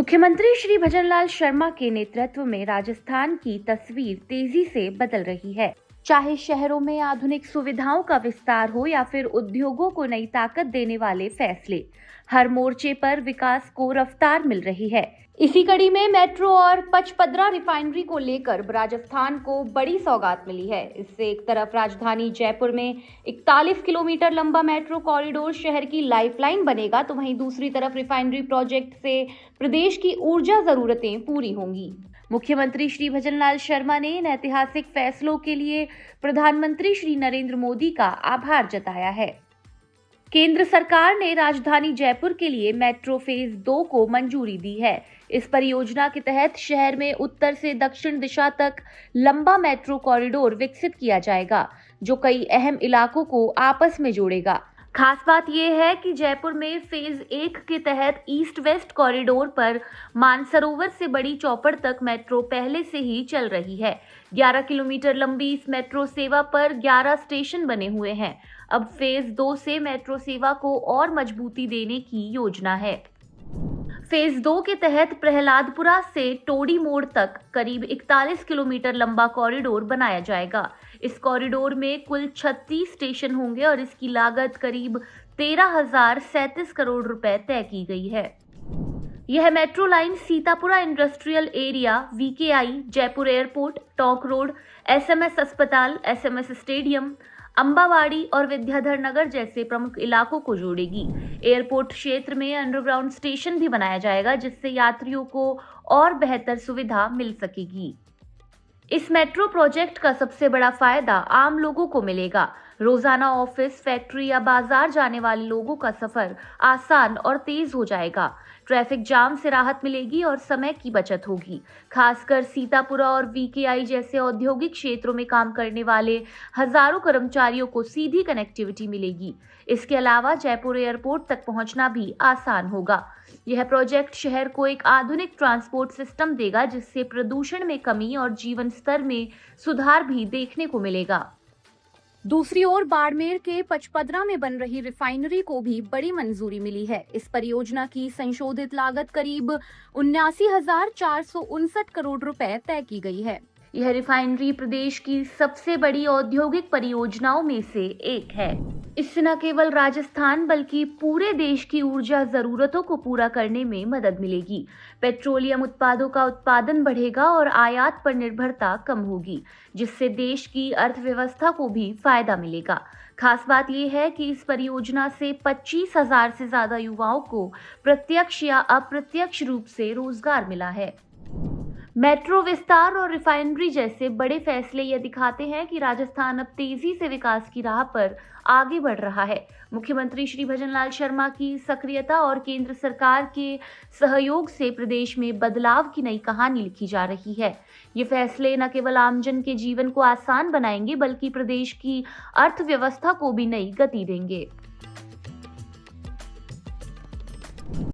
मुख्यमंत्री श्री भजनलाल शर्मा के नेतृत्व में राजस्थान की तस्वीर तेजी से बदल रही है। चाहे शहरों में आधुनिक सुविधाओं का विस्तार हो या फिर उद्योगों को नई ताकत देने वाले फैसले, हर मोर्चे पर विकास को रफ्तार मिल रही है। इसी कड़ी में मेट्रो और पचपदरा रिफाइनरी को लेकर राजस्थान को बड़ी सौगात मिली है। इससे एक तरफ राजधानी जयपुर में 41 किलोमीटर लंबा मेट्रो कॉरिडोर शहर की लाइफलाइन बनेगा, तो वहीं दूसरी तरफ रिफाइनरी प्रोजेक्ट से प्रदेश की ऊर्जा जरूरतें पूरी होंगी। मुख्यमंत्री श्री भजनलाल शर्मा ने इन ऐतिहासिक फैसलों के लिए प्रधानमंत्री श्री नरेंद्र मोदी का आभार जताया है। केंद्र सरकार ने राजधानी जयपुर के लिए मेट्रो फेज 2 को मंजूरी दी है। इस परियोजना के तहत शहर में उत्तर से दक्षिण दिशा तक लंबा मेट्रो कॉरिडोर विकसित किया जाएगा, जो कई अहम इलाकों को आपस में जोड़ेगा। खास बात यह है कि जयपुर में फेज 1 के तहत ईस्ट वेस्ट कॉरिडोर पर मानसरोवर से बड़ी चौपड़ तक मेट्रो पहले से ही चल रही है। 11 किलोमीटर लंबी इस मेट्रो सेवा पर 11 स्टेशन बने हुए हैं। अब फेज 2 से मेट्रो सेवा को और मजबूती देने की योजना है। फेज 2 के तहत प्रहलादपुरा से टोडी मोड़ तक करीब 41 किलोमीटर लंबा कॉरिडोर बनाया जाएगा। इस कॉरिडोर में कुल 36 स्टेशन होंगे और इसकी लागत करीब 13,037 करोड़ रुपए तय की गई है। यह metro line Sitapura industrial area, VKI, Jaipur airport, Tonk road, SMS अस्पताल, एसएमएस स्टेडियम, अंबावाड़ी और विद्याधर नगर जैसे प्रमुख इलाकों को जोड़ेगी। एयरपोर्ट क्षेत्र में अंडरग्राउंड स्टेशन भी बनाया जाएगा, जिससे यात्रियों को और बेहतर सुविधा मिल सकेगी। इस मेट्रो प्रोजेक्ट का सबसे बड़ा फायदा आम लोगों को मिलेगा। रोजाना ऑफिस, फैक्ट्री या बाजार जाने वाले लोगों का सफर आसान और तेज हो जाएगा। ट्रैफिक जाम से राहत मिलेगी और समय की बचत होगी। खासकर सीतापुरा और वीकेआई जैसे औद्योगिक क्षेत्रों में काम करने वाले हजारों कर्मचारियों को सीधी कनेक्टिविटी मिलेगी। इसके अलावा जयपुर एयरपोर्ट तक पहुंचना भी आसान होगा। यह प्रोजेक्ट शहर को एक आधुनिक ट्रांसपोर्ट सिस्टम देगा, जिससे प्रदूषण में कमी और जीवन स्तर में सुधार भी देखने को मिलेगा। दूसरी ओर बाड़मेर के पचपदरा में बन रही रिफाइनरी को भी बड़ी मंजूरी मिली है। इस परियोजना की संशोधित लागत करीब 79,459 करोड़ रुपए तय की गई है। यह रिफाइनरी प्रदेश की सबसे बड़ी औद्योगिक परियोजनाओं में से एक है। इससे न केवल राजस्थान बल्कि पूरे देश की ऊर्जा जरूरतों को पूरा करने में मदद मिलेगी। पेट्रोलियम उत्पादों का उत्पादन बढ़ेगा और आयात पर निर्भरता कम होगी, जिससे देश की अर्थव्यवस्था को भी फायदा मिलेगा। खास बात यह है कि इस परियोजना से 25,000 से ज्यादा युवाओं को प्रत्यक्ष या अप्रत्यक्ष रूप से रोजगार मिला है। मेट्रो विस्तार और रिफाइनरी जैसे बड़े फैसले ये दिखाते हैं कि राजस्थान अब तेजी से विकास की राह पर आगे बढ़ रहा है। मुख्यमंत्री श्री भजनलाल शर्मा की सक्रियता और केंद्र सरकार के सहयोग से प्रदेश में बदलाव की नई कहानी लिखी जा रही है। ये फैसले न केवल आमजन के जीवन को आसान बनाएंगे, बल्कि प्रदेश की अर्थव्यवस्था को भी नई गति देंगे।